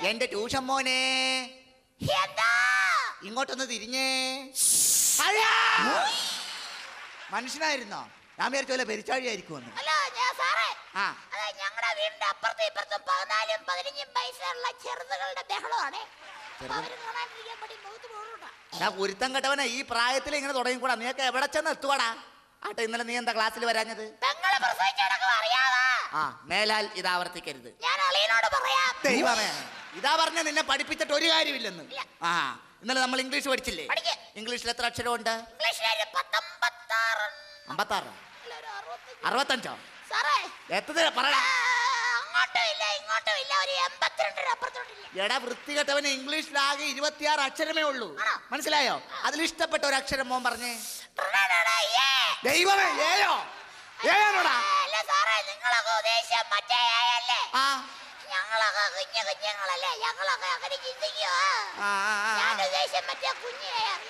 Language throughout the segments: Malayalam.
എന്റെ ട്യൂഷൻ മോനെ ഇങ്ങോട്ടൊന്ന് തിരിഞ്ഞേ. മനുഷ്യനായിരുന്നോ? ഞാൻ വിചാരിച്ച പോലെ പെരിച്ചാഴിയായിരിക്കും. ഞങ്ങളുടെ വീടിന്റെ അപ്പുറത്തും ഇപ്പുറത്തും 14, 15 പൈസയുള്ള ചെറുതുകളുടെ ബഹളമാണ്. ഞാൻ കുരുത്തം കെട്ടവനെ ഈ പ്രായത്തിൽ ഇങ്ങനെ തുടങ്ങിക്കൂടാ. നീയൊക്കെ എവിടെ ചെന്ന് എത്തുവാടാ? ആട്ടെ, ഇന്നലെ നീ എന്താ ക്ലാസ്സിൽ വരാഞ്ഞത്? മേലാൽ ഇത് ആവർത്തിക്കരുത്. ദൈവമേ, ഇതാ പറഞ്ഞ നിന്നെ പഠിപ്പിച്ചിട്ട് ഒരു കാര്യമില്ലെന്ന്. ഇന്നലെ നമ്മൾ ഇംഗ്ലീഷ് പഠിച്ചില്ലേ? ഇംഗ്ലീഷിൽ എത്ര അക്ഷരമുണ്ട്? 56, 65 എത്ര പറയടാ? എടാ വൃത്തികെട്ടവന് ഇംഗ്ലീഷിലാകെ 26 അക്ഷരമേ ഉള്ളൂ. മനസ്സിലായോ? അതിൽ ഇഷ്ടപ്പെട്ട ഒരു അക്ഷരം മോൻ പറഞ്ഞേ. ദൈവമേ, ഏയോ? ഏയോടാ?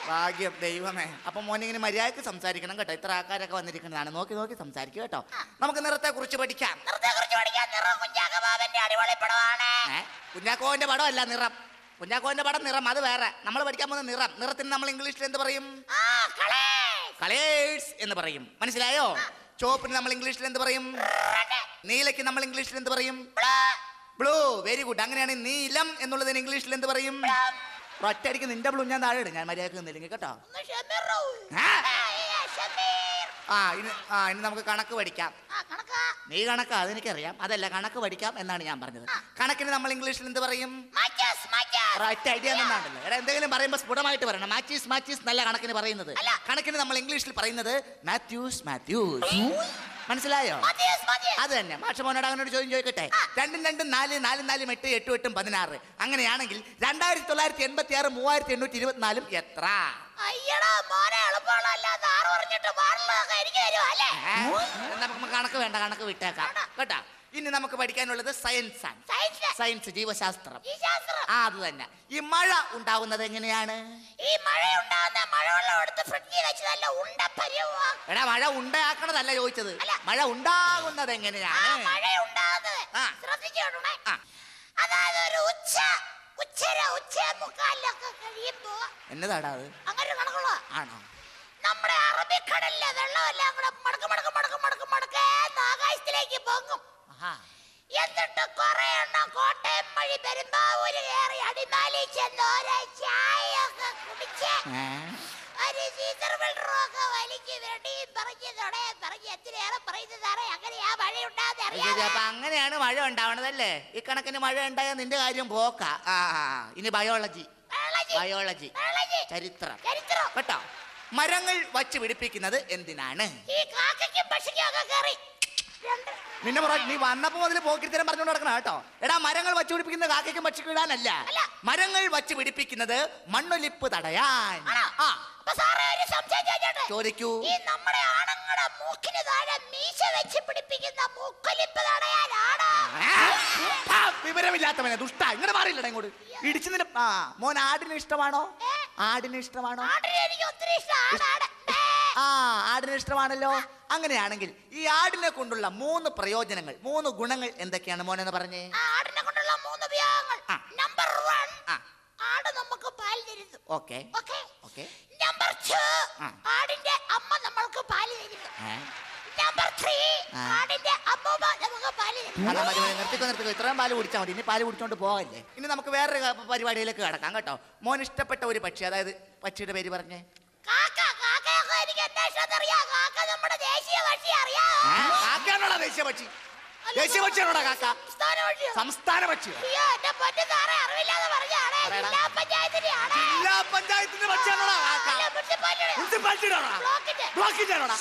ഭാഗ്യം. ദൈവമേ, അപ്പൊ മോനിങ്ങനെ മര്യാദക്ക് സംസാരിക്കണം കേട്ടോ. ഇത്ര ആൾക്കാരൊക്കെ വന്നിരിക്കുന്നതാണ്. നോക്കി നോക്കി സംസാരിക്കും കേട്ടോ. നമുക്ക് നിറത്തെ കുറിച്ച് പഠിക്കാം. കുഞ്ഞാക്കോവിന്റെ പടം അല്ല നിറം. കുഞ്ഞാക്കോവിന്റെ പടം നിറം, അത് വേറെ. നമ്മൾ പഠിക്കാൻ പോകുന്ന നിറം. നിറത്തിന് നമ്മൾ ഇംഗ്ലീഷിൽ എന്ത് പറയും? കളേഴ്സ് എന്ന് പറയും. മനസ്സിലായോ? ചുവപ്പിന് നമ്മൾ ഇംഗ്ലീഷിൽ എന്ത് പറയും? നീലയ്ക്ക് നമ്മൾ ഇംഗ്ലീഷിൽ എന്ത് പറയും? ബ്ലൂ. Very good. അങ്ങനെയാണ് നീലം എന്നുള്ളതിന് ഇംഗ്ലീഷിൽ എന്ത് പറയും? ഒറ്റയടിക്ക് നിന്റെ ബ്ലൂ ഞാൻ താഴെ ഇടും. ഞാൻ മര്യാദക്ക് നിന്നില്ലെങ്കിൽ കേട്ടോ. ഇനി നമുക്ക് കണക്ക് പഠിക്കാം. നീ കണക്കാ, അതെനിക്കറിയാം. അതല്ല, കണക്ക് പഠിക്കാം എന്നാണ് ഞാൻ പറഞ്ഞത്. കണക്കിന് നമ്മൾ ഇംഗ്ലീഷിൽ എന്ത് പറയും? ഒറ്റ ഐഡിയ എന്നാണല്ലോ. എടാ, എന്തെങ്കിലും പറയുമ്പോൾ സ്ഫുടമായിട്ട് പറയണം. മാച്ചീസ് നല്ല കണക്കിന് പറയുന്നത്. കണക്കിന് നമ്മൾ ഇംഗ്ലീഷിൽ പറയുന്നത് മാത്യൂസ്. മനസ്സിലായോ? അത് തന്നെ. മാഷ മോനോട് അങ്ങനെ ഒരു ചോദ്യം ചോദിക്കട്ടെ. 2 2 4 4 4 8 8 8 16. അങ്ങനെയാണെങ്കിൽ 2986 3824 എത്ര? നമുക്ക് കണക്ക് വേണ്ട, കണക്ക് വിട്ടേക്കാം കേട്ടാ. ഇനി നമുക്ക് പഠിക്കാനുള്ളത് സയൻസ് ആണ്. സയൻസ്, ജീവശാസ്ത്രം. അത് തന്നെ. ഈ മഴ ഉണ്ടാകുന്നത് എങ്ങനെയാണ്? എടാ, മഴ ഉണ്ടാക്കണതല്ല ചോദിച്ചത്. മഴ ഉണ്ടാകുന്നത് എങ്ങനെയാണ്? എന്നതാടാ അത്? ആണോ? നമ്മുടെ അറബിക്കടലിലെ വെള്ളമെല്ലാം കൂടെ ആകാശത്തിലേക്ക് പൊങ്ങും. എന്നിട്ട് കുറെ എണ്ണം കോട്ടയം വഴി പെരുമ്പാവൂര് കയറി അടിമാലി ചെന്ന് ഓരോ ചായയൊക്കെ കുടിച്ച് ഒരു സീസർ വെള്ളമൊക്കെ വലിക്ക് വെടിയും പറഞ്ഞ് തുടയും പറഞ്ഞ് എത്രയേറെ പറയുന്നതാണ്. അങ്ങനെയാ മഴ ഉണ്ടാകുന്നത്. അപ്പൊ അങ്ങനെയാണ് മഴ ഉണ്ടാവണതല്ലേ? ഈ കണക്കിന് മഴ ഉണ്ടായാൽ നിന്റെ കാര്യം പോക്ക. ഇനി ബയോളജി, ചരിത്രം കേട്ടോ. മരങ്ങൾ വച്ച് പിടിപ്പിക്കുന്നത് എന്തിനാണ്? നിന്നെ നീ വന്നപ്പോ മുതൽ പോക്കിരിത്തരം പറഞ്ഞുകൊണ്ട് നടക്കണം കേട്ടോ. എടാ, മരങ്ങൾ വച്ച് പിടിപ്പിക്കുന്നത് കാക്കയ്ക്കും പക്ഷിക്കും ഇടാനല്ല. മരങ്ങൾ വച്ച് പിടിപ്പിക്കുന്നത് മണ്ണൊലിപ്പ് തടയാൻ. ചോദിക്കൂ. നമ്മുടെ ആണുങ്ങളുടെ മൂക്കിന് താഴെ മീശ വെച്ച് പിടിപ്പിക്കുന്ന മൂക്കൊലിപ്പ് തടയാനാണ്. വിവരമില്ലാത്തവനെ ദുഷ്ട, ഇങ്ങനെ മാറിയില്ലടാ ഇങ്ങോട്ട്. ഇടിച്ചു നിന്റെ മോൻ ആടിന് ഇഷ്ടമാണോ? ആടിന് ഇഷ്ടമാണോ? ആടിന് ഇഷ്ടമാണല്ലോ. അങ്ങനെയാണെങ്കിൽ ഈ ആടിനെ കൊണ്ടുള്ള 3 പ്രയോജനങ്ങൾ, 3 ഗുണങ്ങൾ എന്തൊക്കെയാണ് മോനെന്ന് പറഞ്ഞേ? ആടിനെ കൊണ്ടുള്ള 3 ഉപയോഗങ്ങൾ. നമ്പർ 1, ആട് നമുക്ക് പാൽ തരുന്നു. ഓക്കേ. നമ്പർ 2, ആടിന്റെ അമ്മ നമ്മൾക്ക് പാൽ തരുന്നു. നമ്പർ 3, ആടിന്റെ അമ്മൂമ്മ നമുക്ക് പാൽ തരുന്നു. നിർത്തിക്കോ. ഇത്രയും പാല് കുടിച്ചാൽ മതി. ഇനി പാല് കുടിച്ചോണ്ട് പോകല്ലേ. ഇനി നമുക്ക് വേറൊരു പരിപാടിയിലേക്ക് കിടക്കാം കേട്ടോ. മോൻ ഇഷ്ടപ്പെട്ട ഒരു പക്ഷി, അതായത് പക്ഷിയുടെ പേര് പറഞ്ഞേ. ദേശീയ പക്ഷി. ദേശീയ പക്ഷിയാണോടാ കാക്ക? സംസ്ഥാന പക്ഷി. ജില്ലാ പഞ്ചായത്തിന്റെ പക്ഷിയാണോടാ കാക്ക? ബ്ലോക്കിന്റെയാണോടാ?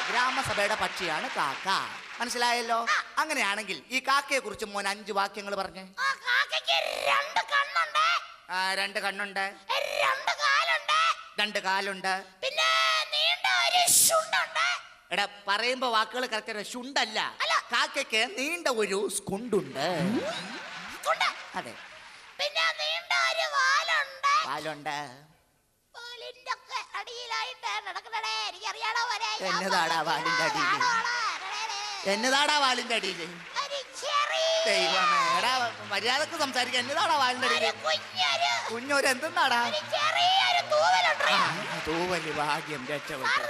ഗ്രാമസഭയുടെ പക്ഷിയാണ് കാക്ക. മനസ്സിലായല്ലോ? അങ്ങനെയാണെങ്കിൽ ഈ കാക്കയെ കുറിച്ച് മോൻ 5 വാക്യങ്ങൾ പറഞ്ഞേ. 2 കണ്ണുണ്ട്, 2 കാലുണ്ട്, പിന്നെ നീണ്ട ഒരു ശുണ്ടുണ്ട്. എടാ, പറയുമ്പോ വാക്കുകൾ കറക്റ്റ്. ശുണ്ടല്ല, കാക്കയ്ക്ക് നീണ്ട ഒരു സ്കുണ്ടുണ്ട്. അതെ. പിന്നെ നീണ്ട ഒരു വാലുണ്ട്. വാലിന്റെ അടിയിലായിട്ട് എനിക്കറിയാണോ മോനെ? എന്നതാടാ വാലിന്റെ അടിയിൽ? എന്നതാടാ വാലിന്റെ അടിയില്? ദൈവമേ, എടാ മര്യാദക്ക് സംസാരിക്കാൻ. എന്നതാടാ വാലിന്റെ അടിയില്? കുഞ്ഞൊരു എന്തെന്നാടാ? തൂവല്. ഭാഗ്യം, രക്ഷപ്പെട്ടു.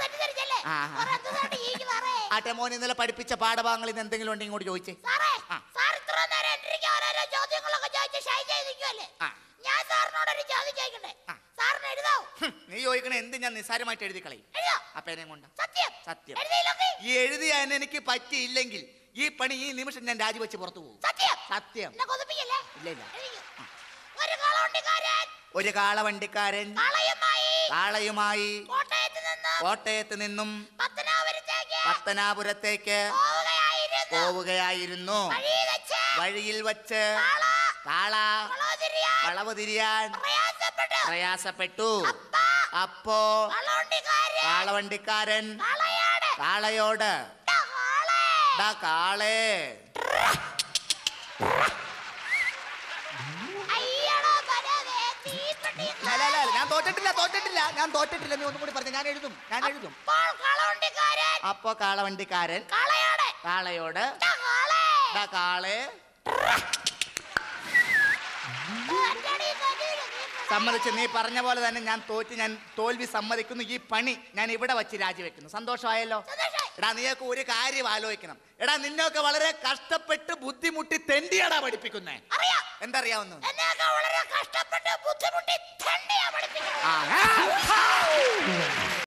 ആട്ടെ മോനെ, ഇന്നലെ പഠിപ്പിച്ച പാഠഭാഗങ്ങളിൽ നിന്ന് എന്തെങ്കിലും ഉണ്ടെങ്കിൽ ഇങ്ങോട്ട് ചോദിച്ചേ. ഞാൻ സാറിനോടൊരു ചോദ്യം ചോദിക്കണ്ടേ? സാറിന് എഴുതാവൂ. നീ ചോദിക്കണേ എന്ത്? ഞാൻ നിസ്സാരമായിട്ട് എഴുതി കളയും. അപ്പേനെ കൊണ്ട് സത്യം സത്യം. എഴുതിയില്ലെങ്കിൽ ഈ എഴുതിയാൻ എനിക്ക് പറ്റിയില്ലെങ്കിൽ ഈ പണി ഈ നിമിഷം ഞാൻ രാജിവെച്ച് പുറത്തു പോകും. സത്യം സത്യം. എന്നെ കൊതിപ്പിക്കല്ലേ? ഇല്ല ഇല്ല. ഒരു കാളവണ്ടിക്കാരൻ ഒരു കാളവണ്ടിക്കാരൻ കാളയുമായി കോട്ടയത്ത് നിന്നും പത്തനാപുരത്തേക്ക് പോവുകയായിരുന്നു. വഴിയിൽ വച്ച് കാള വളവ് തിരിയാൻ പ്രയാസപ്പെട്ടു. അപ്പോ കാളവണ്ടിക്കാരൻ കാളയോട് "ഡാ കാളേ, ഞാൻ തോറ്റിട്ടില്ല. നീ ഒന്നും കൂടി പറഞ്ഞു. ഞാൻ എഴുതും. അപ്പോ കാളവണ്ടിക്കാരൻ കാളയോട് "ഡാ കാളേ, സമ്മതിച്ചു. നീ പറഞ്ഞ പോലെ തന്നെ ഞാൻ തോൽവി സമ്മതിക്കുന്നു. ഈ പണി ഞാൻ ഇവിടെ വെച്ച് രാജിവെക്കുന്നു. സന്തോഷമായല്ലോ? എടാ, നീയൊക്കെ ഒരു കാര്യം ആലോചിക്കണം. എടാ, നിന്നൊക്കെ വളരെ കഷ്ടപ്പെട്ട് ബുദ്ധിമുട്ടി തെണ്ടിയാടാ പഠിപ്പിക്കുന്നേ. എന്തറിയാവുന്നു? വളരെ കഷ്ടപ്പെട്ട് ബുദ്ധിമുട്ടി